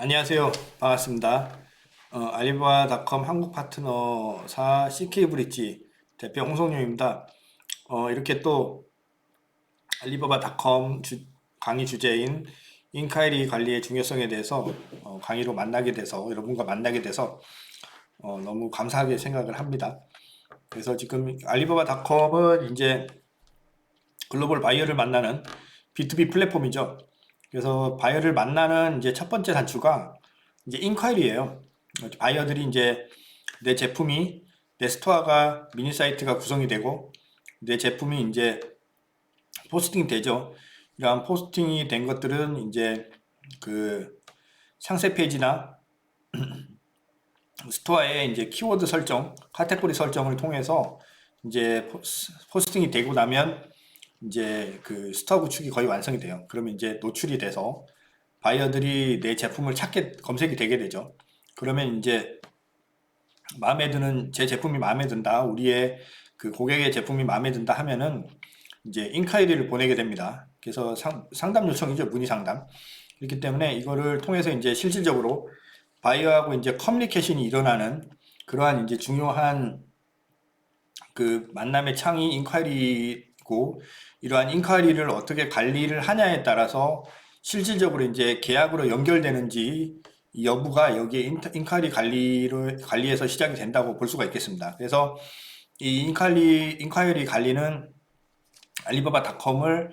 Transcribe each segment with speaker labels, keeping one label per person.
Speaker 1: 안녕하세요. 반갑습니다. 알리바바닷컴 한국 파트너사 CK브릿지 대표 홍성룡입니다. 이렇게 또 알리바바닷컴 강의 주제인 인카이리 관리의 중요성에 대해서 강의로 만나게 돼서 여러분과 만나게 돼서 너무 감사하게 생각을 합니다. 그래서 지금 알리바바닷컴은 이제 글로벌 바이어를 만나는 B2B 플랫폼이죠. 그래서 바이어를 만나는 이제 첫 번째 단추가 이제 인콰이리예요. 바이어들이 이제 내 제품이 내 스토어가 미니 사이트가 구성이 되고 내 제품이 이제 포스팅 되죠. 이러한 포스팅이 된 것들은 이제 그 상세 페이지나 스토어에 이제 키워드 설정, 카테고리 설정을 통해서 이제 포스팅이 되고 나면 이제 그 스토어 구축이 거의 완성이 돼요. 그러면 이제 노출이 돼서 바이어들이 내 제품을 찾게 검색이 되게 되죠. 그러면 이제 마음에 드는 제 제품이 마음에 든다, 우리의 그 고객의 제품이 마음에 든다 하면은 이제 인콰이리를 보내게 됩니다. 그래서 상담 요청이죠, 문의 상담. 그렇기 때문에 이거를 통해서 이제 실질적으로 바이어하고 이제 커뮤니케이션이 일어나는 그러한 이제 중요한 그 만남의 창이 인콰이리고, 이러한 인콰이리를 어떻게 관리를 하냐에 따라서 실질적으로 이제 계약으로 연결되는지 이 여부가 여기에 인콰이리 관리에서 시작이 된다고 볼 수가 있겠습니다. 그래서 이 인콰이리 관리는 알리바바닷컴을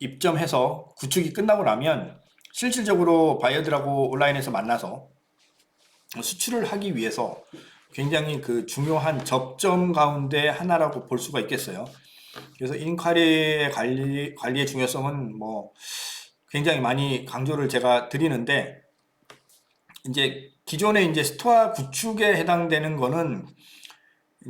Speaker 1: 입점해서 구축이 끝나고 나면 실질적으로 바이어들하고 온라인에서 만나서 수출을 하기 위해서 굉장히 그 중요한 접점 가운데 하나라고 볼 수가 있겠어요. 그래서 인콰리의 관리의 중요성은 뭐 굉장히 많이 강조를 제가 드리는데, 이제 기존의 이제 스토어 구축에 해당되는 거는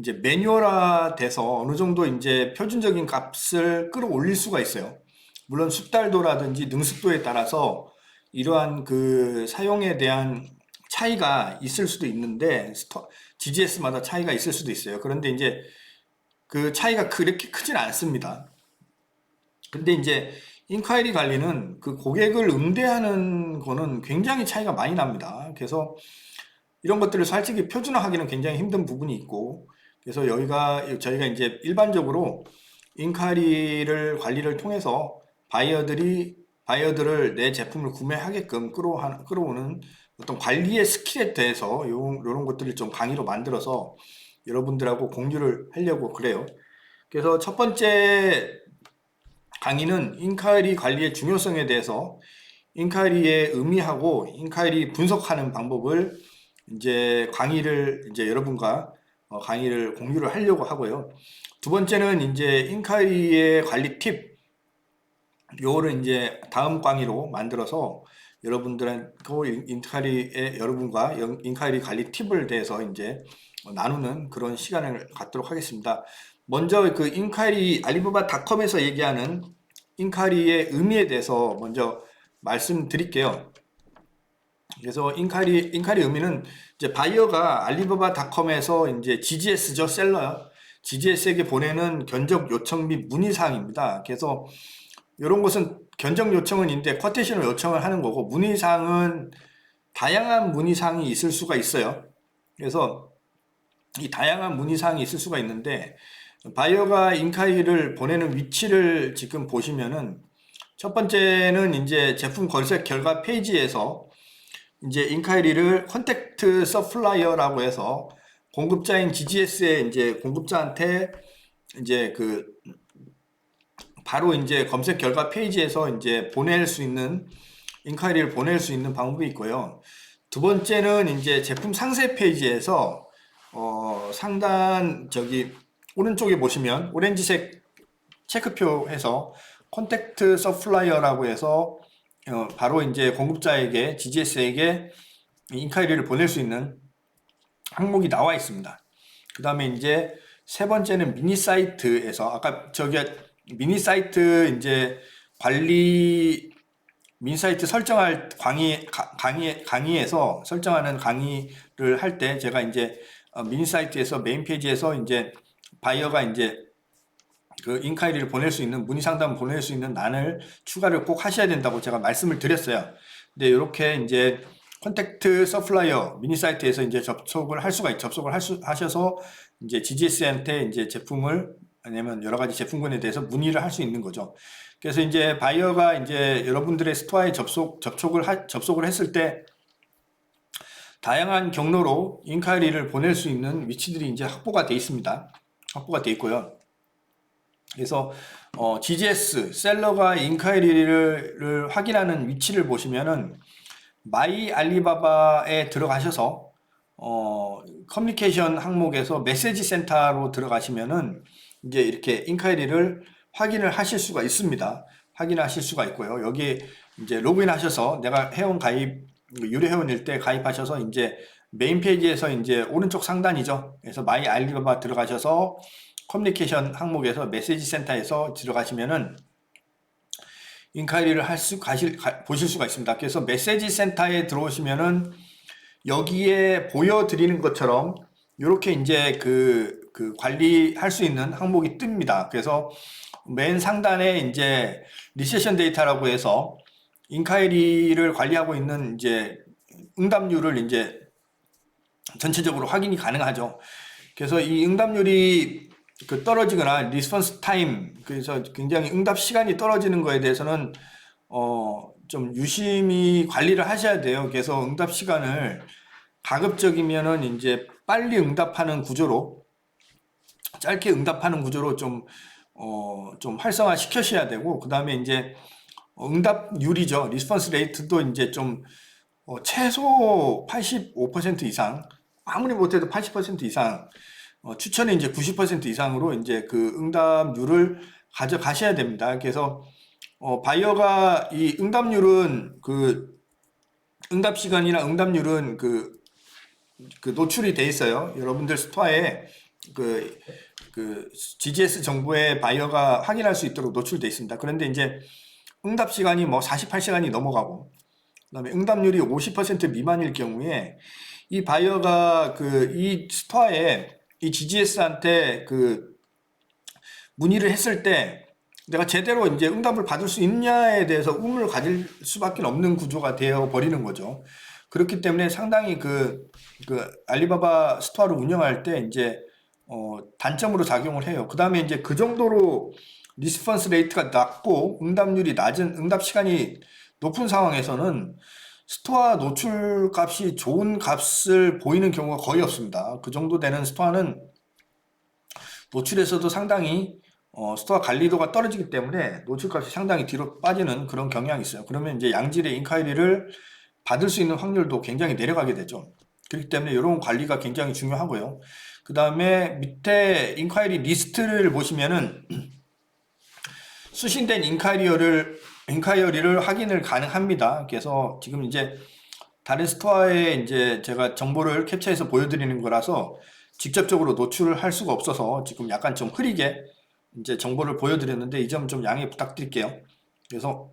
Speaker 1: 이제 매뉴얼화 돼서 어느 정도 이제 표준적인 값을 끌어올릴 수가 있어요. 물론 숙달도라든지 능숙도에 따라서 이러한 그 사용에 대한 차이가 있을 수도 있는데, GGS마다 차이가 있을 수도 있어요. 그런데 이제 그 차이가 그렇게 크진 않습니다. 근데 이제 인콰이리 관리는 그 고객을 응대하는 거는 굉장히 차이가 많이 납니다. 그래서 이런 것들을 솔직히 표준화하기는 굉장히 힘든 부분이 있고, 그래서 저희가 이제 일반적으로 인콰이리를 관리를 통해서 바이어들을 내 제품을 구매하게끔 끌어오는 어떤 관리의 스킬에 대해서 이런 것들을 좀 강의로 만들어서 여러분들하고 공유를 하려고 그래요. 그래서 첫 번째 강의는 인콰이리 관리의 중요성에 대해서, 인콰이리의 의미하고 인콰이리 분석하는 방법을 이제 여러분과 강의를 공유를 하려고 하고요. 두 번째는 이제 인콰이리의 관리 팁, 요거를 이제 다음 강의로 만들어서 여러분들하고 여러분과 인콰이리 관리 팁을 대해서 이제 나누는 그런 시간을 갖도록 하겠습니다. 먼저 그 알리바바닷컴에서 얘기하는 인콰이리의 의미에 대해서 먼저 말씀드릴게요. 그래서 인카리 의미는 이제 바이어가 알리바바닷컴에서 이제 GGS죠, 셀러. GGS에게 보내는 견적 요청 및 문의사항입니다. 그래서 이런 것은 견적 요청은 인데 쿼테이션을 요청을 하는 거고, 문의사항은 다양한 문의사항이 있을 수가 있어요. 그래서 이 다양한 문의사항이 있을 수가 있는데, 바이어가 인카이를 보내는 위치를 지금 보시면은 첫 번째는 이제 제품 검색 결과 페이지에서 이제 인카이리를 컨택트 서플라이어라고 해서 공급자인 GGS의 이제 공급자한테 이제 그 바로 이제 검색 결과 페이지에서 이제 인카이리를 보낼 수 있는 방법이 있고요. 두 번째는 이제 제품 상세 페이지에서 상단 오른쪽에 보시면 오렌지색 체크표에서 컨택트 서플라이어라고 해서 바로 이제 공급자에게 GGS에게 인카이리를 보낼 수 있는 항목이 나와 있습니다. 그 다음에 이제 세 번째는 미니 사이트에서 아까 미니 사이트 이제 미니 사이트 설정할 강의에서 설정하는 강의를 할 때 제가 이제 미니 사이트에서 메인 페이지에서 이제 바이어가 이제 그 인콰이리를 보낼 수 있는, 문의 상담을 보낼 수 있는 난을 추가를 꼭 하셔야 된다고 제가 말씀을 드렸어요. 근데 이렇게 이제 컨택트 서플라이어 미니 사이트에서 이제 접속을 하셔서 이제 GGS한테 이제 제품을, 아니면 여러 가지 제품군에 대해서 문의를 할 수 있는 거죠. 그래서 이제 바이어가 이제 여러분들의 스토어에 접속을 했을 때 다양한 경로로 인콰이리를 보낼 수 있는 위치들이 이제 확보가 되어 있습니다. 확보가 되어 있고요. 그래서 GGS 셀러가 인콰이리를 확인하는 위치를 보시면은 마이 알리바바에 들어가셔서 커뮤니케이션 항목에서 메시지 센터로 들어가시면은 이제 이렇게 인콰이리를 확인을 하실 수가 있습니다. 확인하실 수가 있고요. 여기 이제 로그인 하셔서 내가 회원 가입, 유료 회원일 때 가입하셔서 이제 메인 페이지에서 이제 오른쪽 상단이죠. 그래서 마이 알리바바 들어가셔서 커뮤니케이션 항목에서 메시지 센터에서 들어가시면은 인콰이리를 보실 수가 있습니다. 그래서 메시지 센터에 들어오시면은 여기에 보여드리는 것처럼 이렇게 이제 그 관리할 수 있는 항목이 뜹니다. 그래서 맨 상단에 이제 리세션 데이터라고 해서 인콰이리를 관리하고 있는 이제 응답률을 이제 전체적으로 확인이 가능하죠. 그래서 이 응답률이 떨어지거나 리스폰스 타임, 그래서 굉장히 응답 시간이 떨어지는 거에 대해서는 좀 유심히 관리를 하셔야 돼요. 그래서 응답 시간을 가급적이면은 이제 빨리 응답하는 구조로, 짧게 응답하는 구조로 좀 활성화 시켜셔야 되고, 그 다음에 이제 응답률이죠. 리스폰스 레이트도 이제 좀 최소 85% 이상, 아무리 못해도 80% 이상, 추천은 이제 90% 이상으로 이제 그 응답률을 가져가셔야 됩니다. 그래서 바이어가 이 응답률은 응답 시간이나 응답률은 노출이 돼 있어요. 여러분들 스토어에 GGS 정보에 바이어가 확인할 수 있도록 노출돼 있습니다. 그런데 이제 응답 시간이 뭐 48시간이 넘어가고, 그다음에 응답률이 50% 미만일 경우에 이 바이어가 이 스토어에 이 GGS한테 문의를 했을 때 내가 제대로 이제 응답을 받을 수 있냐에 대해서 의문을 가질 수밖에 없는 구조가 되어 버리는 거죠. 그렇기 때문에 상당히 알리바바 스토어를 운영할 때 이제 단점으로 작용을 해요. 그 다음에 이제 그 정도로 리스폰스 레이트가 낮고 응답률이 낮은, 응답 시간이 높은 상황에서는 스토어 노출 값이 좋은 값을 보이는 경우가 거의 없습니다. 그 정도 되는 스토어는 노출에서도 상당히 스토어 관리도가 떨어지기 때문에 노출값이 상당히 뒤로 빠지는 그런 경향이 있어요. 그러면 이제 양질의 인콰이리를 받을 수 있는 확률도 굉장히 내려가게 되죠. 그렇기 때문에 이런 관리가 굉장히 중요하고요. 그 다음에 밑에 인콰이리 리스트를 보시면은 수신된 인콰이어리를 확인을 가능합니다. 그래서 지금 이제 다른 스토어에 이제 제가 정보를 캡처해서 보여드리는 거라서 직접적으로 노출을 할 수가 없어서 지금 약간 좀 흐리게 이제 정보를 보여드렸는데 이 점 좀 양해 부탁드릴게요. 그래서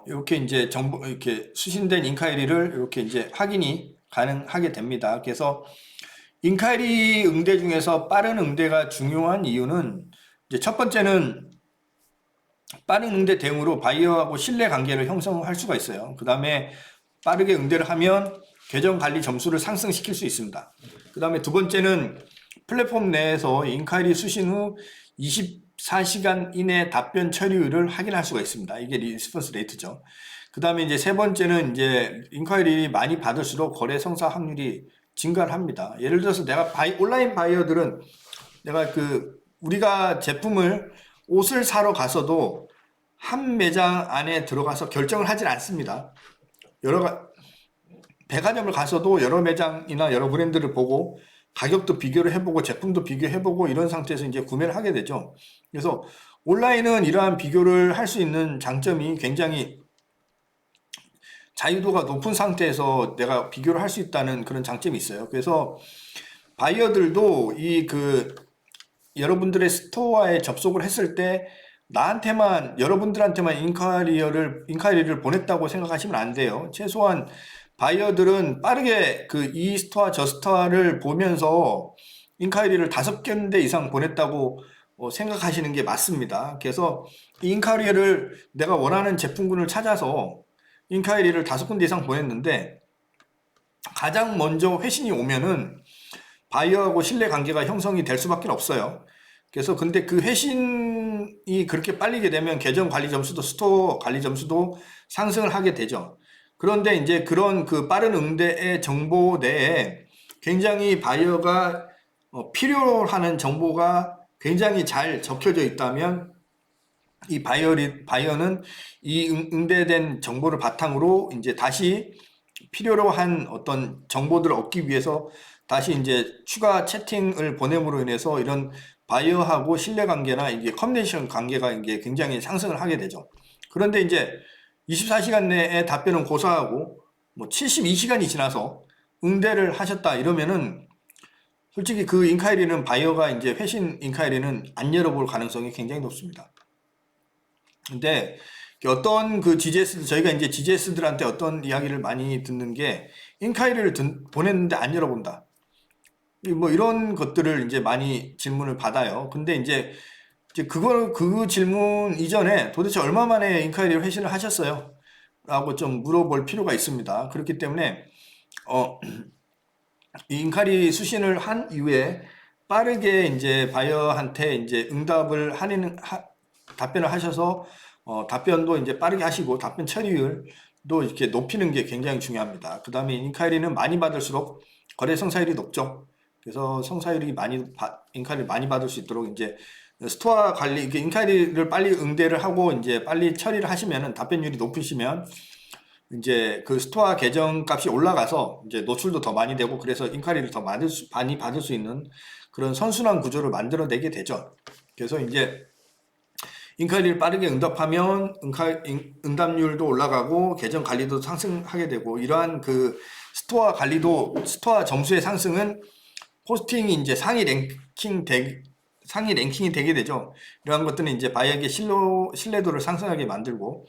Speaker 1: 이렇게 이제 이렇게 수신된 인콰이리를 이렇게 이제 확인이 가능하게 됩니다. 그래서 인콰이리 응대 중에서 빠른 응대가 중요한 이유는 이제 첫 번째는 빠른 응대 대응으로 바이어하고 신뢰 관계를 형성할 수가 있어요. 그 다음에 빠르게 응대를 하면 계정 관리 점수를 상승시킬 수 있습니다. 그 다음에 두 번째는 플랫폼 내에서 인콰이리 수신 후 24시간 이내 답변 처리율을 확인할 수가 있습니다. 이게 리스폰스 레이트죠. 그 다음에 이제 세 번째는 이제 인콰이리 많이 받을수록 거래 성사 확률이 증가를 합니다. 예를 들어서 내가 온라인 바이어들은 내가 우리가 제품을 옷을 사러 가서도 한 매장 안에 들어가서 결정을 하진 않습니다. 백화점을 가서도 여러 매장이나 여러 브랜드를 보고 가격도 비교를 해보고 제품도 비교해보고 이런 상태에서 이제 구매를 하게 되죠. 그래서 온라인은 이러한 비교를 할 수 있는 장점이 굉장히 자유도가 높은 상태에서 내가 비교를 할 수 있다는 그런 장점이 있어요. 그래서 바이어들도 여러분들의 스토어에 접속을 했을 때 여러분들한테만 인콰이리를 보냈다고 생각하시면 안 돼요. 최소한 바이어들은 빠르게 이 스토어 저 스토어를 보면서 인카이리를 5군데 이상 보냈다고 생각하시는 게 맞습니다. 그래서 이 인카이리를 내가 원하는 제품군을 찾아서 인카이리를 5군데 이상 보냈는데 가장 먼저 회신이 오면은 바이어하고 신뢰 관계가 형성이 될 수밖에 없어요. 그래서 근데 그 회신이 그렇게 빨리게 되면 계정 관리 점수도 스토어 관리 점수도 상승을 하게 되죠. 그런데 이제 그런 그 빠른 응대의 정보 내에 굉장히 바이어가 필요로 하는 정보가 굉장히 잘 적혀져 있다면 이 바이어는 이 응대된 정보를 바탕으로 이제 다시 필요로 한 어떤 정보들을 얻기 위해서 다시 이제 추가 채팅을 보냄으로 인해서 이런 바이어하고 신뢰관계나 이게 커뮤니케이션 관계가 이게 굉장히 상승을 하게 되죠. 그런데 이제 24시간 내에 답변은 고사하고 뭐 72시간이 지나서 응대를 하셨다 이러면은 솔직히 그 인카이리는 바이어가 이제 회신 인카이리는 안 열어볼 가능성이 굉장히 높습니다. 근데 어떤 그 GGS 저희가 이제 GGS들한테 어떤 이야기를 많이 듣는 게 인카이리를 보냈는데 안 열어본다. 뭐 이런 것들을 이제 많이 질문을 받아요. 근데 이제 그 질문 이전에 도대체 얼마 만에 인카이리 회신을 하셨어요? 라고 좀 물어볼 필요가 있습니다. 그렇기 때문에 이 인카이리 수신을 한 이후에 빠르게 이제 바이어한테 이제 응답을 답변을 하셔서 답변도 이제 빠르게 하시고 답변 처리율도 이렇게 높이는 게 굉장히 중요합니다. 그 다음에 인카이리는 많이 받을수록 거래 성사율이 높죠. 그래서 성사율이 인카이리를 많이 받을 수 있도록 이제 스토어 관리, 인카이리를 빨리 응대를 하고 이제 빨리 처리를 하시면은 답변율이 높으시면 이제 그 스토어 계정 값이 올라가서 이제 노출도 더 많이 되고 그래서 인카이리를 더 많이 받을 수 있는 그런 선순환 구조를 만들어내게 되죠. 그래서 이제 인카이리를 빠르게 응답하면 응답률도 올라가고 계정 관리도 상승하게 되고 이러한 그 스토어 점수의 상승은 포스팅이 이제 상위 랭킹이 되게 되죠. 이러한 것들은 이제 바이어의 신뢰도를 상승하게 만들고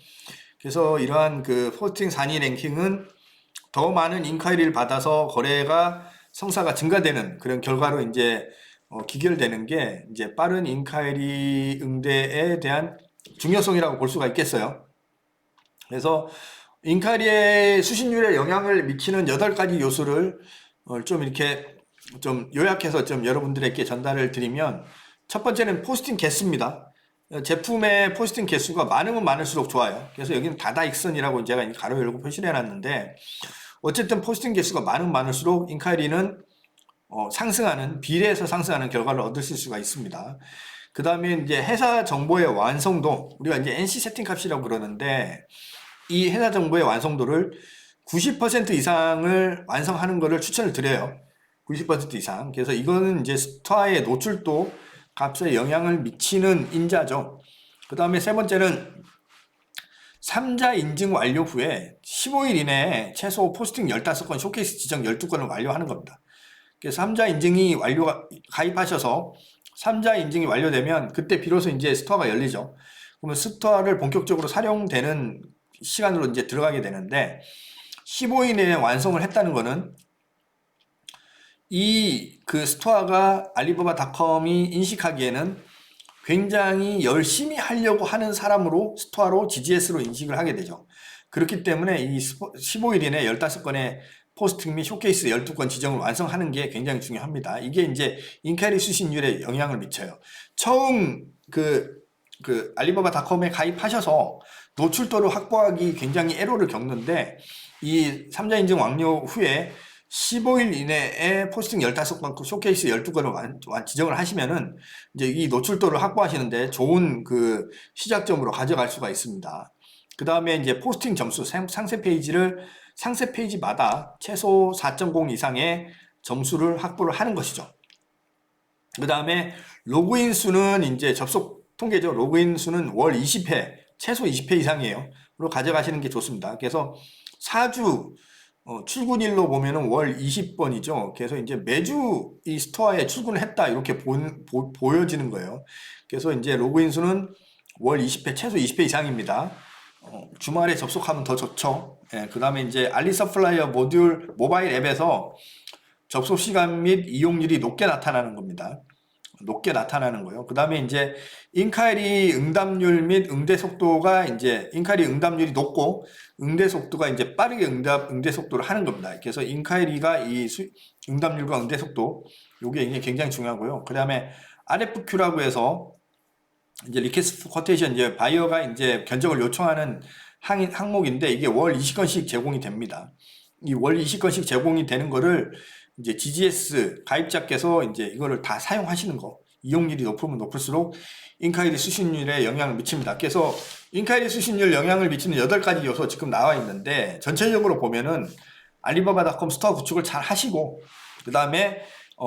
Speaker 1: 그래서 이러한 그 포스팅 상위 랭킹은 더 많은 인카이리를 받아서 거래가 성사가 증가되는 그런 결과로 이제 기결되는 게 이제 빠른 인카이리 응대에 대한 중요성이라고 볼 수가 있겠어요. 그래서 인카이리의 수신율에 영향을 미치는 8가지 요소를 좀 이렇게 좀 요약해서 좀 여러분들에게 전달을 드리면 첫 번째는 포스팅 개수입니다. 제품의 포스팅 개수가 많으면 많을수록 좋아요. 그래서 여기는 다다익선이라고 제가 가로 열고 표시를 해놨는데 어쨌든 포스팅 개수가 많을수록 인카이리는 비례해서 상승하는 결과를 얻으실 수가 있습니다. 그 다음에 이제 회사 정보의 완성도, 우리가 이제 NC 세팅 값이라고 그러는데, 이 회사 정보의 완성도를 90% 이상을 완성하는 것을 추천을 드려요. 90% 이상. 그래서 이거는 이제 스토어의 노출도 값에 영향을 미치는 인자죠. 그 다음에 세 번째는 3자 인증 완료 후에 15일 이내에 최소 포스팅 15건, 쇼케이스 지정 12건을 완료하는 겁니다. 그래서 3자 인증이 가입하셔서 3자 인증이 완료되면 그때 비로소 이제 스토어가 열리죠. 그러면 스토어를 본격적으로 사용되는 시간으로 이제 들어가게 되는데 15일 내에 완성을 했다는 거는 그 스토어가 알리바바닷컴이 인식하기에는 굉장히 열심히 하려고 하는 사람으로 스토어로 GGS로 인식을 하게 되죠. 그렇기 때문에 이 15일 이내 15건의 포스팅 및 쇼케이스 12건 지정을 완성하는 게 굉장히 중요합니다. 이게 이제 인카이리 수신율에 영향을 미쳐요. 처음 알리바바닷컴에 가입하셔서 노출도를 확보하기 굉장히 애로를 겪는데 이 3자 인증 완료 후에 15일 이내에 포스팅 15건, 쇼케이스 12건을 지정을 하시면은 이제 이 노출도를 확보하시는데 좋은 그 시작점으로 가져갈 수가 있습니다. 그 다음에 이제 포스팅 점수, 상세 페이지마다 최소 4.0 이상의 점수를 확보를 하는 것이죠. 그 다음에 로그인 수는 이제 접속 통계죠. 로그인 수는 월 20회, 최소 20회 이상이에요. 로 가져가시는 게 좋습니다. 그래서 4주 출근일로 보면은 월 20번이죠. 그래서 이제 매주 이 스토어에 출근을 했다 이렇게 보여지는 거예요. 그래서 이제 로그인 수는 월 20회, 최소 20회 이상입니다. 주말에 접속하면 더 좋죠. 그 다음에 이제 알리서플라이어 모바일 앱에서 접속 시간 및 이용률이 높게 나타나는 겁니다. 높게 나타나는 거예요. 그 다음에 이제 인콰이리 응답률 및 응대 속도가 이제 인콰이리 응답률이 높고 응대 속도가 이제 빠르게 응대 속도를 하는 겁니다. 그래서 인콰이리가 응답률과 응대 속도 요게 굉장히 중요하고요. 그 다음에 RFQ라고 해서 이제 리퀘스트 쿼테이션 이제 바이어가 이제 견적을 요청하는 항목인데 이게 월 20건씩 제공이 됩니다. 이 월 20건씩 제공이 되는 거를 이제 GGS 가입자께서 이제 이거를 다 사용하시는 거. 이용률이 높으면 높을수록 인콰이리 수신율에 영향을 미칩니다. 그래서 인콰이리 수신율 영향을 미치는 8가지 요소 지금 나와 있는데 전체적으로 보면은 알리바바닷컴 스토어 구축을 잘 하시고 그 다음에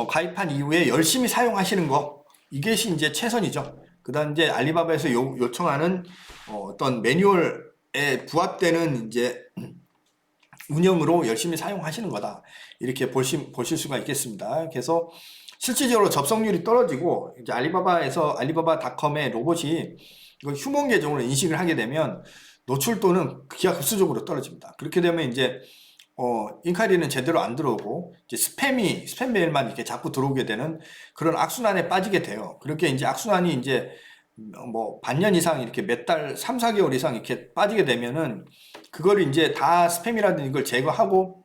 Speaker 1: 가입한 이후에 열심히 사용하시는 거 이것이 이제 최선이죠. 그 다음 이제 알리바바에서 요청하는 어떤 매뉴얼에 부합되는 이제 운영으로 열심히 사용하시는 거다. 이렇게 보실 수가 있겠습니다. 그래서 실질적으로 접속률이 떨어지고 이제 알리바바닷컴의 로봇이 이걸 휴먼 계정으로 인식을 하게 되면 노출도는 기하급수적으로 떨어집니다. 그렇게 되면 이제 인콰이리는 제대로 안 들어오고 이제 스팸 메일만 이렇게 자꾸 들어오게 되는 그런 악순환에 빠지게 돼요. 그렇게 이제 악순환이 이제 뭐 반년 이상 이렇게 몇 달, 3, 4개월 이상 이렇게 빠지게 되면은 그걸 이제 다 스팸이라든지 이걸 제거하고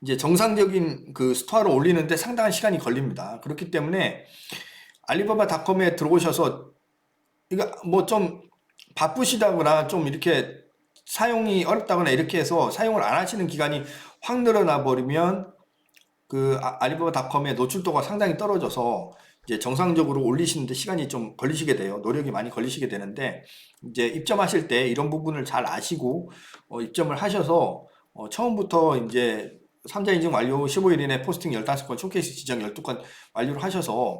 Speaker 1: 이제 정상적인 그 스토어로 올리는데 상당한 시간이 걸립니다. 그렇기 때문에 알리바바닷컴에 들어오셔서 이거 뭐 좀 바쁘시다거나 좀 이렇게 사용이 어렵다거나 이렇게 해서 사용을 안 하시는 기간이 확 늘어나 버리면 그 알리바바닷컴의 노출도가 상당히 떨어져서 이제 정상적으로 올리시는데 시간이 좀 걸리시게 돼요. 노력이 많이 걸리시게 되는데 이제 입점하실 때 이런 부분을 잘 아시고 입점을 하셔서 처음부터 이제 3자 인증 완료 15일 이내 포스팅 15건, 쇼케이스 지정 12건 완료를 하셔서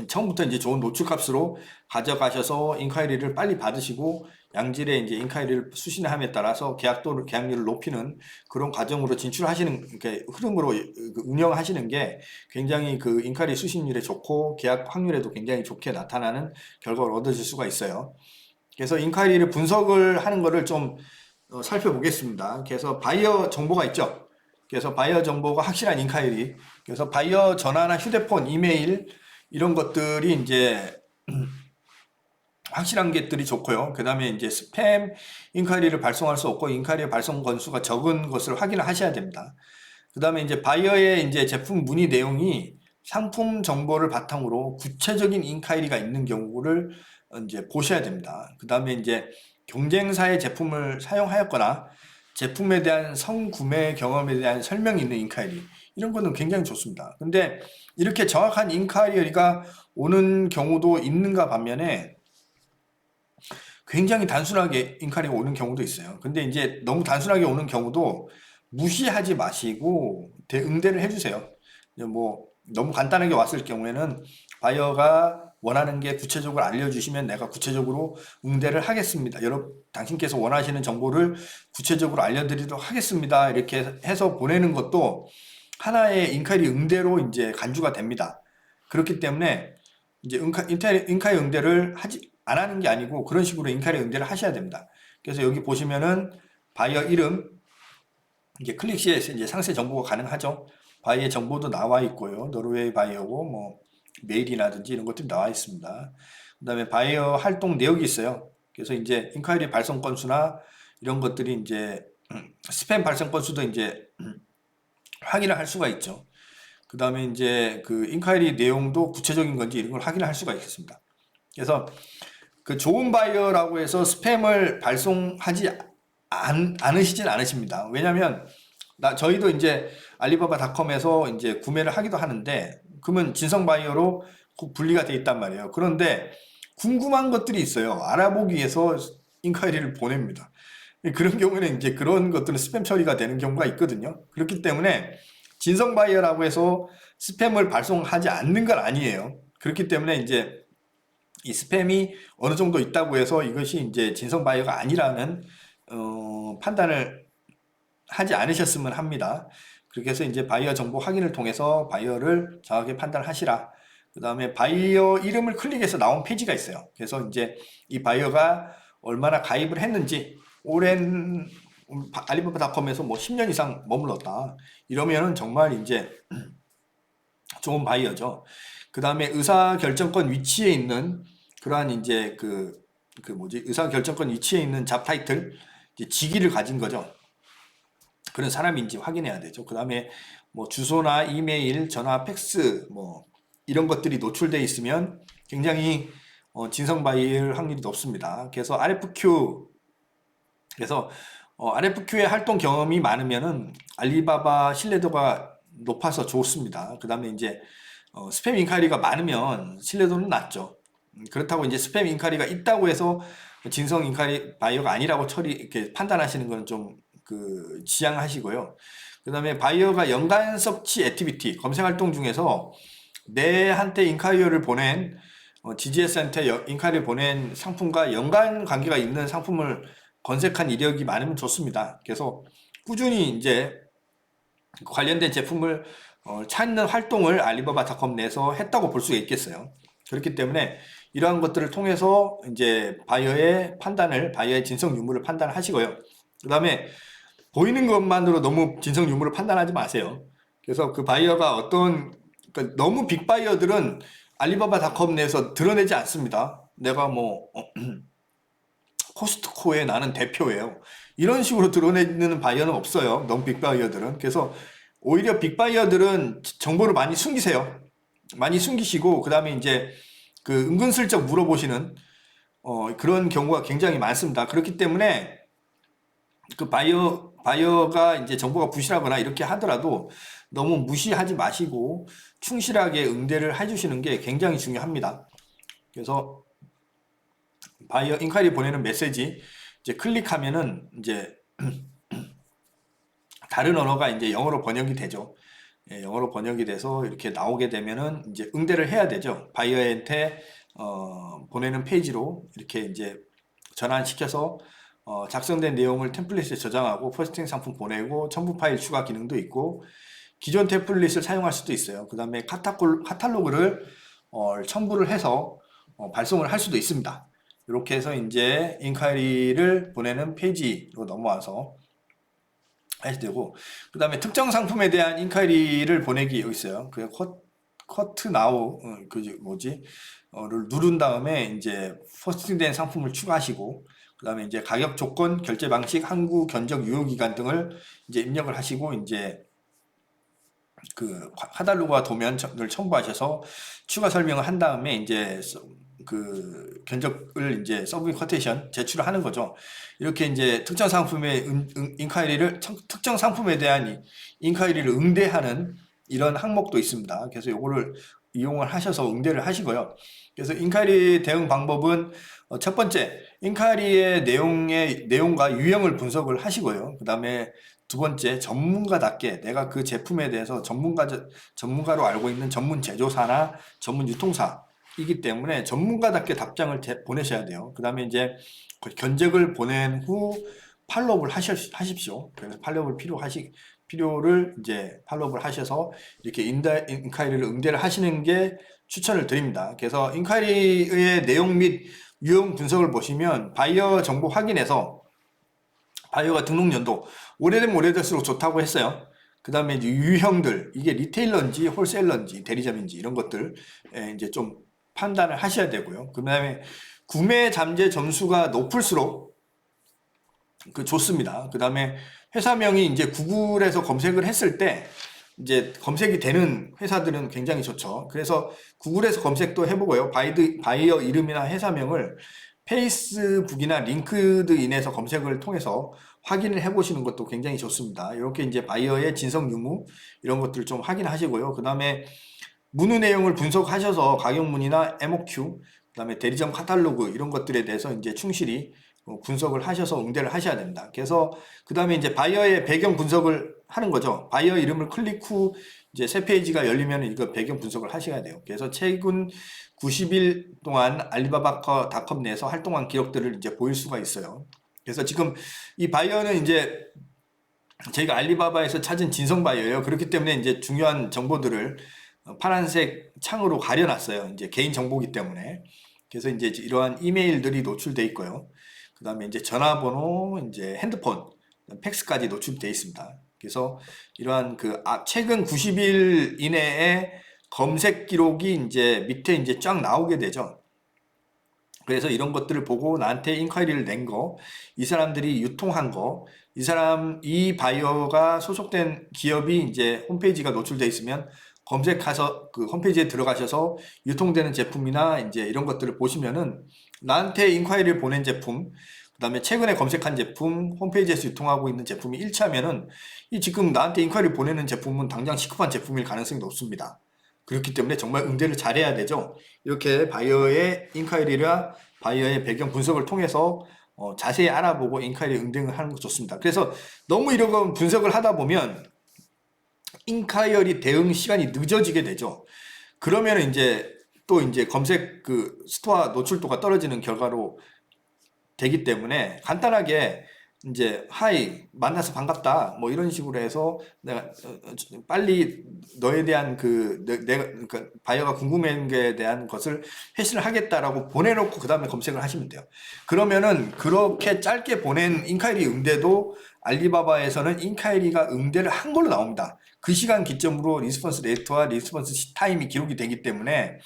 Speaker 1: 처음부터 이제 좋은 노출 값으로 가져가셔서 인콰이리를 빨리 받으시고 양질의 이제 인콰이리를 수신함에 따라서 계약률을 높이는 그런 과정으로 진출하시는 흐름으로 운영하시는 게 굉장히 그 인콰이리 수신률에 좋고 계약 확률에도 굉장히 좋게 나타나는 결과를 얻으실 수가 있어요. 그래서 인콰이리를 분석을 하는 거를 좀 살펴보겠습니다. 그래서 바이어 정보가 있죠. 그래서 바이어 정보가 확실한 인콰이리. 그래서 바이어 전화나 휴대폰, 이메일 이런 것들이 이제 확실한 것들이 좋고요. 그 다음에 이제 스팸 인콰이리를 발송할 수 없고 인콰이리 발송 건수가 적은 것을 확인을 하셔야 됩니다. 그 다음에 이제 바이어의 이제 제품 문의 내용이 상품 정보를 바탕으로 구체적인 인콰이리가 있는 경우를 이제 보셔야 됩니다. 그 다음에 이제 경쟁사의 제품을 사용하였거나 제품에 대한 성구매 경험에 대한 설명이 있는 인콰이리 이런 거는 굉장히 좋습니다. 근데 이렇게 정확한 인콰이리가 오는 경우도 있는가 반면에 굉장히 단순하게 인콰이리가 오는 경우도 있어요. 근데 이제 너무 단순하게 오는 경우도 무시하지 마시고 응대를 해주세요. 뭐 너무 간단하게 왔을 경우에는 바이어가 원하는 게 구체적으로 알려주시면 내가 구체적으로 응대를 하겠습니다. 당신께서 원하시는 정보를 구체적으로 알려드리도록 하겠습니다. 이렇게 해서 보내는 것도 하나의 인콰이리 응대로 이제 간주가 됩니다. 그렇기 때문에 이제 인콰이리 응대를 안 하는 게 아니고 그런 식으로 인콰이리 응대를 하셔야 됩니다. 그래서 여기 보시면은 바이어 이름 이제 클릭 시에 이제 상세 정보가 가능하죠. 바이어 정보도 나와 있고요. 노르웨이 바이어고 뭐 메일이라든지 이런 것들이 나와 있습니다. 그 다음에 바이어 활동 내역이 있어요. 그래서 이제 인콰이리 발송 건수나 이런 것들이 이제 스팸 발송 건수도 이제 확인을 할 수가 있죠. 그 다음에 이제 그 인콰이리 내용도 구체적인 건지 이런 걸 확인을 할 수가 있겠습니다. 그래서 그 좋은 바이어라고 해서 스팸을 발송하지 않으시진 않으십니다. 왜냐면 저희도 이제 알리바바닷컴에서 이제 구매를 하기도 하는데 그러면 진성 바이어로 분리가 돼 있단 말이에요. 그런데 궁금한 것들이 있어요. 알아보기 위해서 인콰이리를 보냅니다. 그런 경우는 이제 그런 것들은 스팸 처리가 되는 경우가 있거든요. 그렇기 때문에 진성 바이어라고 해서 스팸을 발송하지 않는 건 아니에요. 그렇기 때문에 이제 이 스팸이 어느 정도 있다고 해서 이것이 이제 진성 바이어가 아니라는 판단을 하지 않으셨으면 합니다. 그렇게 해서 이제 바이어 정보 확인을 통해서 바이어를 정확하게 판단하시라. 그 다음에 바이어 이름을 클릭해서 나온 페이지가 있어요. 그래서 이제 이 바이어가 얼마나 가입을 했는지, 오랜 알리바바닷컴에서 뭐 10년 이상 머물렀다. 이러면은 정말 이제 좋은 바이어죠. 그 다음에 의사결정권 위치에 있는 그러한 이제 그 뭐지 의사결정권 위치에 있는 잡 타이틀 이제 직위를 가진 거죠. 그런 사람인지 확인해야 되죠. 그 다음에 뭐 주소나 이메일, 전화, 팩스 뭐 이런 것들이 노출돼 있으면 굉장히 진성 바이일 확률이 높습니다. 그래서 RFQ의 활동 경험이 많으면은 알리바바 신뢰도가 높아서 좋습니다. 그 다음에 이제 스팸 인카리가 많으면 신뢰도는 낮죠. 그렇다고 이제 스팸 인카리가 있다고 해서 진성 인카리 바이어가 아니라고 이렇게 판단하시는 건 좀 지양하시고요. 그 다음에 바이어가 연간 서치 액티비티 검색 활동 중에서 내한테 인카리어를 보낸 GGS한테 인카리를 보낸 상품과 연관 관계가 있는 상품을 검색한 이력이 많으면 좋습니다. 그래서 꾸준히 이제 관련된 제품을 찾는 활동을 알리바바닷컴 내에서 했다고 볼 수가 있겠어요. 그렇기 때문에 이러한 것들을 통해서 이제 바이어의 진성 유무를 판단하시고요. 그 다음에 보이는 것만으로 너무 진성 유무를 판단하지 마세요. 그래서 그 바이어가 그러니까 너무 빅바이어들은 알리바바닷컴 내에서 드러내지 않습니다. 내가 뭐 코스트코에 나는 대표예요. 이런 식으로 드러내는 바이어는 없어요. 너무 빅바이어들은. 그래서 오히려 빅바이어들은 정보를 많이 숨기세요. 많이 숨기시고 그 다음에 이제 그 은근슬쩍 물어보시는 그런 경우가 굉장히 많습니다. 그렇기 때문에 그 바이어가 이제 정보가 부실하거나 이렇게 하더라도 너무 무시하지 마시고 충실하게 응대를 해주시는 게 굉장히 중요합니다. 그래서 바이어 인콰이리 보내는 메시지 이제 클릭하면은 이제 다른 언어가 이제 영어로 번역이 되죠. 예, 영어로 번역이 돼서 이렇게 나오게 되면은 이제 응대를 해야 되죠. 바이어한테 보내는 페이지로 이렇게 이제 전환시켜서 작성된 내용을 템플릿에 저장하고 포스팅 상품 보내고 첨부 파일 추가 기능도 있고 기존 템플릿을 사용할 수도 있어요. 그 다음에 카탈로그를 첨부를 해서 발송을 할 수도 있습니다. 이렇게 해서 이제 인콰이리를 보내는 페이지로 넘어와서 하셔야 되고 그 다음에 특정 상품에 대한 인콰이리를 보내기 여기 있어요. 그 커트 나우 를 누른 다음에 이제 포스팅된 상품을 추가하시고 그 다음에 이제 가격 조건, 결제 방식, 항구, 견적, 유효 기간 등을 이제 입력을 하시고 이제 그 카탈로그와 도면을 첨부하셔서 추가 설명을 한 다음에 이제 그 견적을 이제 서브밋 쿼테이션 제출을 하는 거죠. 이렇게 이제 특정 상품의 특정 상품에 대한 인콰이리를 응대하는 이런 항목도 있습니다. 그래서 요거를 이용을 하셔서 응대를 하시고요. 그래서 인콰이리 대응 방법은 첫 번째, 인콰이리의 내용과 유형을 분석을 하시고요. 그 다음에 두 번째, 전문가답게 내가 그 제품에 대해서 전문가로 알고 있는 전문 제조사나 전문 유통사이기 때문에 전문가답게 답장을 보내셔야 돼요. 그 다음에 이제 견적을 보낸 후 팔로우를 하십시오. 그래서 필요를 이제 팔로우를 하셔서 이렇게 인콰이리를 응대를 하시는 게 추천을 드립니다. 그래서 인콰이리의 내용 및 유형 분석을 보시면 바이어 정보 확인해서 바이어가 등록 연도 오래되면 오래될수록 좋다고 했어요. 그 다음에 이제 유형들 이게 리테일러인지 홀세일러인지 대리점인지 이런 것들 이제 좀 판단을 하셔야 되고요. 그 다음에 구매 잠재 점수가 높을수록 좋습니다. 그 다음에 회사명이 이제 구글에서 검색을 했을 때 이제 검색이 되는 회사들은 굉장히 좋죠. 그래서 구글에서 검색도 해보고요. 바이어 이름이나 회사명을 페이스북이나 링크드인에서 검색을 통해서 확인을 해보시는 것도 굉장히 좋습니다. 이렇게 이제 바이어의 진성 유무 이런 것들을 좀 확인하시고요. 그 다음에 문의 내용을 분석하셔서 가격 문의나 MOQ, 그 다음에 대리점 카탈로그 이런 것들에 대해서 이제 충실히 분석을 하셔서 응대를 하셔야 됩니다. 그래서 그 다음에 이제 바이어의 배경 분석을 하는 거죠. 바이어 이름을 클릭 후 이제 새 페이지가 열리면 이거 배경 분석을 하셔야 돼요. 그래서 최근 90일 동안 알리바바닷컴 내에서 활동한 기록들을 이제 보일 수가 있어요. 그래서 지금 이 바이어는 이제 저희가 알리바바에서 찾은 진성 바이어예요. 그렇기 때문에 이제 중요한 정보들을 파란색 창으로 가려놨어요. 이제 개인 정보기 때문에. 그래서 이제 이러한 이메일들이 노출돼 있고요. 그 다음에 이제 전화번호, 이제 핸드폰, 팩스까지 노출되어 있습니다. 그래서 이러한 최근 90일 이내에 검색 기록이 이제 밑에 이제 쫙 나오게 되죠. 그래서 이런 것들을 보고 나한테 인콰이리를 낸 거, 이 사람들이 유통한 거, 이 바이어가 소속된 기업이 이제 홈페이지가 노출되어 있으면 검색해서 그 홈페이지에 들어가셔서 유통되는 제품이나 이제 이런 것들을 보시면은 나한테 인콰이리를 보낸 제품, 그 다음에 최근에 검색한 제품, 홈페이지에서 유통하고 있는 제품이 일치하면은 이 지금 나한테 인콰이리 보내는 제품은 당장 시급한 제품일 가능성이 높습니다. 그렇기 때문에 정말 응대를 잘해야 되죠. 이렇게 바이어의 인콰이리라 바이어의 배경 분석을 통해서 자세히 알아보고 인콰이리 응대를 하는 거 좋습니다. 그래서 너무 이런 분석을 하다 보면 인콰이리 대응 시간이 늦어지게 되죠. 그러면 이제 또 이제 검색 스토어 노출도가 떨어지는 결과로 되기 때문에 간단하게 이제 하이 만나서 반갑다 뭐 이런 식으로 해서 내가 빨리 너에 대한 내가 그러니까 바이어가 궁금한 거에 대한 것을 회신을 하겠다라고 보내놓고 그 다음에 검색을 하시면 돼요. 그러면은 그렇게 짧게 보낸 인콰이리 응대도 알리바바에서는 인콰이리가 응대를 한 걸로 나옵니다. 그 시간 기점으로 리스폰스 레이트와 리스폰스 타임이 기록이 되기 때문에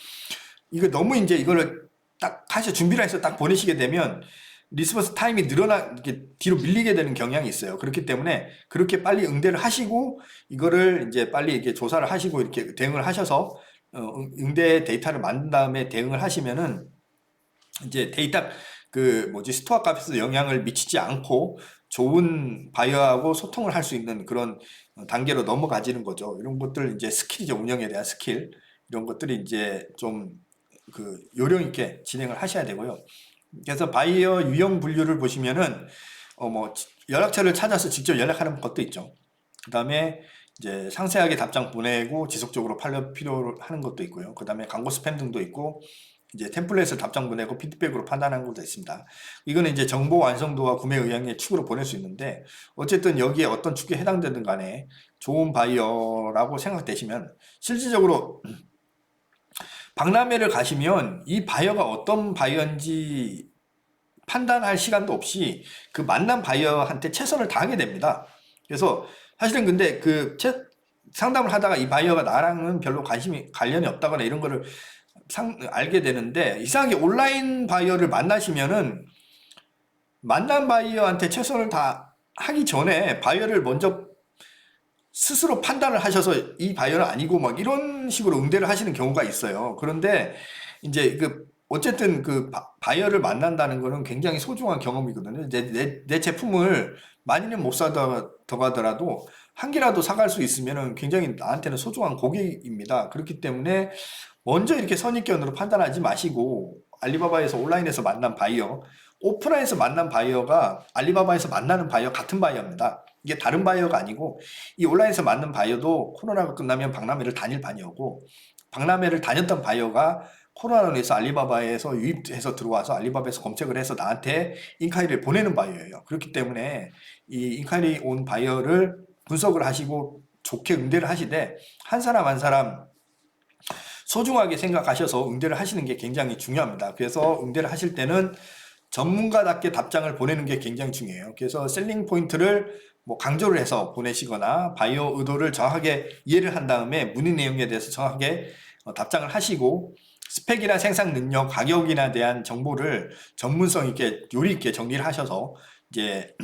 Speaker 1: 이거 너무 이제 이거를 딱 준비를 해서 딱 보내시게 되면 리스폰스 타임이 이렇게 뒤로 밀리게 되는 경향이 있어요. 그렇기 때문에 그렇게 빨리 응대를 하시고 이거를 이제 빨리 이렇게 조사를 하시고 이렇게 대응을 하셔서 응대 데이터를 만든 다음에 대응을 하시면은 이제 데이터 스토어 값에서 영향을 미치지 않고 좋은 바이어하고 소통을 할 수 있는 그런 단계로 넘어가지는 거죠. 이런 것들 이제 스킬이죠. 운영에 대한 스킬. 이런 것들이 이제 좀 요령 있게 진행을 하셔야 되고요. 그래서 바이어 유형 분류를 보시면은 연락처를 찾아서 직접 연락하는 것도 있죠. 그 다음에 이제 상세하게 답장 보내고 지속적으로 필요로 하는 것도 있고요. 그 다음에 광고 스팸 등도 있고 이제 템플릿을 답장 보내고 피드백으로 판단하는 것도 있습니다. 이거는 이제 정보 완성도와 구매 의향의 축으로 보낼 수 있는데 어쨌든 여기에 어떤 축에 해당되든 간에 좋은 바이어라고 생각되시면 실질적으로 박람회를 가시면 이 바이어가 어떤 바이어인지 판단할 시간도 없이 그 만난 바이어한테 최선을 다하게 됩니다. 그래서 사실은 근데 상담을 하다가 이 바이어가 나랑은 별로 관련이 없다거나 이런 거를 알게 되는데 이상하게 온라인 바이어를 만나시면은 만난 바이어한테 최선을 다 하기 전에 바이어를 먼저 스스로 판단을 하셔서 이 바이어는 아니고 막 이런 식으로 응대를 하시는 경우가 있어요. 그런데 이제 어쨌든 바이어를 만난다는 거는 굉장히 소중한 경험이거든요. 내 제품을 많이는 못 사더라도 한 개라도 사갈 수 있으면은 굉장히 나한테는 소중한 고객입니다. 그렇기 때문에 먼저 이렇게 선입견으로 판단하지 마시고 알리바바에서 온라인에서 만난 바이어, 오프라인에서 만난 바이어가 알리바바에서 만나는 바이어 같은 바이어입니다. 이게 다른 바이어가 아니고 이 온라인에서 만난 바이어도 코로나가 끝나면 박람회를 다닐 바이어고 박람회를 다녔던 바이어가 코로나로 인해서 알리바바에서 유입해서 들어와서 알리바바에서 검색을 해서 나한테 인콰이리를 보내는 바이어예요. 그렇기 때문에 이 인콰이리 온 바이어를 분석을 하시고 좋게 응대를 하시되 한 사람 한 사람 소중하게 생각하셔서 응대를 하시는 게 굉장히 중요합니다. 그래서 응대를 하실 때는 전문가답게 답장을 보내는 게 굉장히 중요해요. 그래서 셀링 포인트를 강조를 해서 보내시거나 바이어 의도를 정확하게 이해를 한 다음에 문의 내용에 대해서 정확하게 답장을 하시고 스펙이나 생산 능력, 가격이나 대한 정보를 전문성 있게 요리 있게 정리를 하셔서 이제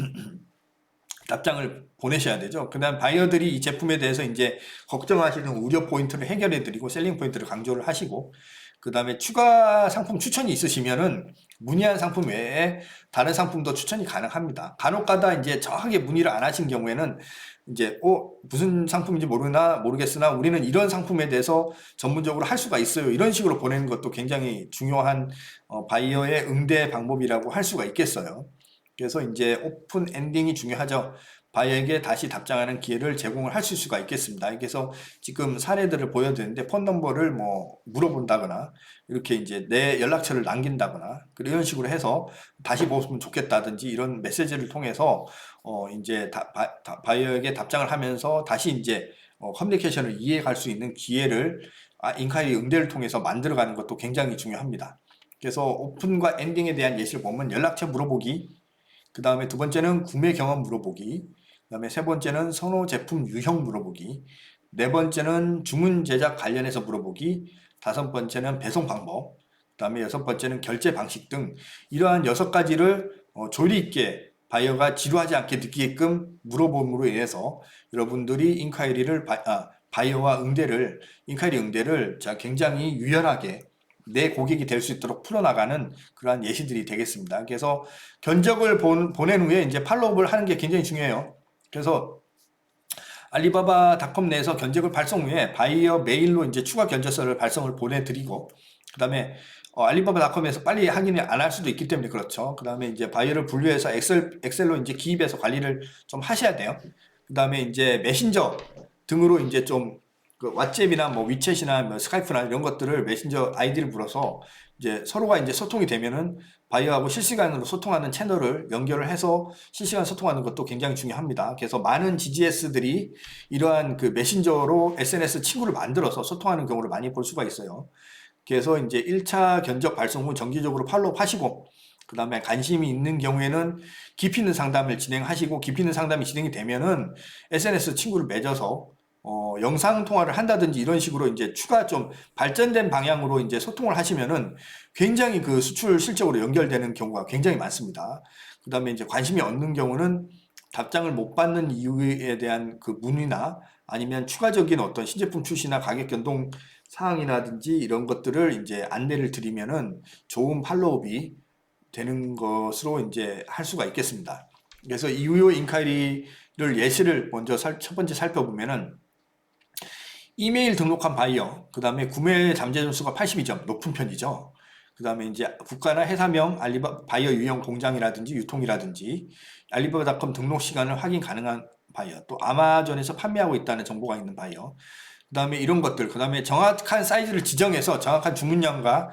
Speaker 1: 답장을 보내셔야 되죠. 그 다음 바이어들이 이 제품에 대해서 이제 걱정하시는 우려 포인트를 해결해 드리고 셀링 포인트를 강조를 하시고 그 다음에 추가 상품 추천이 있으시면은 문의한 상품 외에 다른 상품도 추천이 가능합니다. 간혹가다 이제 정확하게 문의를 안 하신 경우에는 이제 무슨 상품인지 모르겠으나 우리는 이런 상품에 대해서 전문적으로 할 수가 있어요. 이런 식으로 보내는 것도 굉장히 중요한 바이어의 응대 방법이라고 할 수가 있겠어요. 그래서 이제 오픈 엔딩이 중요하죠. 바이어에게 다시 답장하는 기회를 제공을 하실 수가 있겠습니다. 그래서 지금 사례들을 보여드렸는데 폰 넘버를 물어본다거나 이렇게 이제 내 연락처를 남긴다거나 이런 식으로 해서 다시 보면 좋겠다든지 이런 메시지를 통해서 이제 바이어에게 답장을 하면서 다시 이제 커뮤니케이션을 이해할 수 있는 기회를 인콰이리 응대를 통해서 만들어가는 것도 굉장히 중요합니다. 그래서 오픈과 엔딩에 대한 예시를 보면 연락처 물어보기, 그 다음에 두 번째는 구매 경험 물어보기. 그 다음에 세 번째는 선호 제품 유형 물어보기. 네 번째는 주문 제작 관련해서 물어보기. 다섯 번째는 배송 방법. 그 다음에 여섯 번째는 결제 방식 등 이러한 여섯 가지를 조리 있게 바이어가 지루하지 않게 느끼게끔 물어봄으로 인해서 여러분들이 바이어와 인카이리 응대를 굉장히 유연하게 내 고객이 될 수 있도록 풀어나가는 그러한 예시들이 되겠습니다. 그래서 견적을 보낸 후에 이제 팔로우업을 하는 게 굉장히 중요해요. 그래서 알리바바닷컴 내에서 견적을 발송 후에 바이어 메일로 이제 추가 견적서를 발송을 보내드리고, 그 다음에 알리바바닷컴에서 빨리 확인을 안 할 수도 있기 때문에 그렇죠. 그 다음에 이제 바이어를 분류해서 엑셀로 이제 기입해서 관리를 좀 하셔야 돼요. 그 다음에 이제 메신저 등으로 이제 좀 그 왓츠앱이나 뭐 위챗이나 뭐 스카이프나 이런 것들을 메신저 아이디를 불어서 이제 서로가 이제 소통이 되면은 바이어하고 실시간으로 소통하는 채널을 연결을 해서 실시간 소통하는 것도 굉장히 중요합니다. 그래서 많은 GGS들이 이러한 그 메신저로 SNS 친구를 만들어서 소통하는 경우를 많이 볼 수가 있어요. 그래서 이제 1차 견적 발송 후 정기적으로 팔로우 하시고, 그 다음에 관심이 있는 경우에는 깊이 있는 상담을 진행하시고, 깊이 있는 상담이 진행이 되면은 SNS 친구를 맺어서 영상 통화를 한다든지 이런 식으로 이제 추가 좀 발전된 방향으로 이제 소통을 하시면은 굉장히 그 수출 실적으로 연결되는 경우가 굉장히 많습니다. 그 다음에 이제 관심이 없는 경우는 답장을 못 받는 이유에 대한 그 문의나 아니면 추가적인 어떤 신제품 출시나 가격 변동 사항이라든지 이런 것들을 이제 안내를 드리면은 좋은 팔로우업이 되는 것으로 이제 할 수가 있겠습니다. 그래서 이후의 인카이리를 예시를 먼저 첫 번째 살펴보면은 이메일 등록한 바이어, 그 다음에 구매 잠재 점수가 82점, 높은 편이죠. 그 다음에 이제 국가나 회사명, 바이어 유형 공장이라든지 유통이라든지, 알리바바닷컴 등록 시간을 확인 가능한 바이어, 또 아마존에서 판매하고 있다는 정보가 있는 바이어, 그 다음에 이런 것들, 그 다음에 정확한 사이즈를 지정해서 정확한 주문량과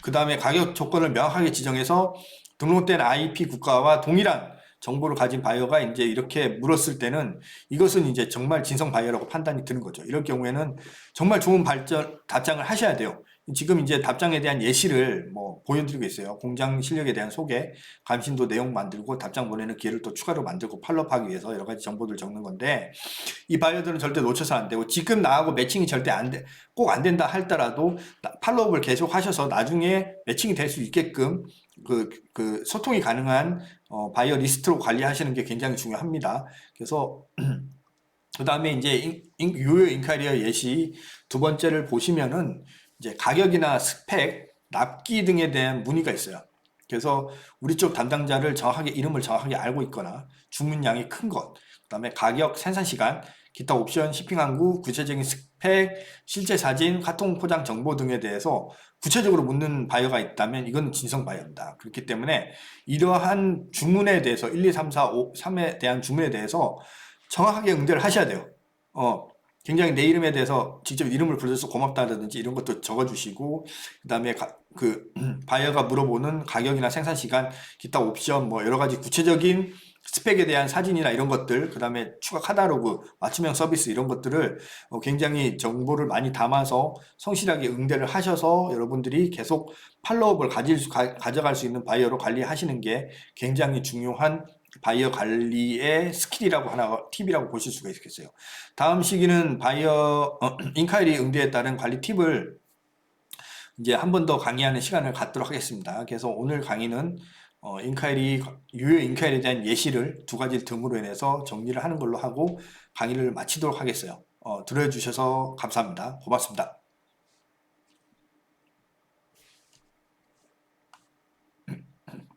Speaker 1: 그 다음에 가격 조건을 명확하게 지정해서 등록된 IP 국가와 동일한 정보를 가진 바이어가 이제 이렇게 물었을 때는 이것은 이제 정말 진성 바이어라고 판단이 드는 거죠. 이럴 경우에는 정말 좋은 답장을 하셔야 돼요. 지금 이제 답장에 대한 예시를 뭐 보여드리고 있어요. 공장 실력에 대한 소개, 감신도 내용 만들고 답장 보내는 기회를 또 추가로 만들고 팔로우하기 위해서 여러 가지 정보들 적는 건데, 이 바이어들은 절대 놓쳐서 안 되고, 지금 나하고 매칭이 절대 꼭 안 된다 할더라도 팔로우업을 계속 하셔서 나중에 매칭이 될 수 있게끔 그 소통이 가능한 바이어 리스트로 관리하시는 게 굉장히 중요합니다. 그래서 그 다음에 이제 유효 인카리어 예시 두 번째를 보시면은 이제 가격이나 스펙, 납기 등에 대한 문의가 있어요. 그래서 우리 쪽 담당자를 이름을 정확하게 알고 있거나 주문량이 큰 것, 그 다음에 가격, 생산 시간, 기타 옵션, shipping 항구, 구체적인 스펙, 실제 사진, 카톡 포장 정보 등에 대해서 구체적으로 묻는 바이어가 있다면 이건 진성 바이어입니다. 그렇기 때문에 이러한 주문에 대해서 1, 2, 3, 4, 5, 3에 대한 주문에 대해서 정확하게 응대를 하셔야 돼요. 굉장히 내 이름에 대해서 직접 이름을 불러서 고맙다든지 이런 것도 적어주시고, 그 다음에 바이어가 물어보는 가격이나 생산 시간, 기타 옵션, 뭐 여러 가지 구체적인 스펙에 대한 사진이나 이런 것들, 그 다음에 추가 카탈로그, 맞춤형 서비스 이런 것들을 굉장히 정보를 많이 담아서 성실하게 응대를 하셔서 여러분들이 계속 팔로우업을 가져갈 수 있는 바이어로 관리하시는 게 굉장히 중요한 바이어 관리의 스킬이라고 팁이라고 보실 수가 있겠어요. 다음 시기는 바이어 인카이리 응대에 따른 관리 팁을 이제 한 번 더 강의하는 시간을 갖도록 하겠습니다. 그래서 오늘 강의는 유효 인카이리에 대한 예시를 두 가지 등으로 인해서 정리를 하는 걸로 하고 강의를 마치도록 하겠어요. 들어주셔서 감사합니다. 고맙습니다.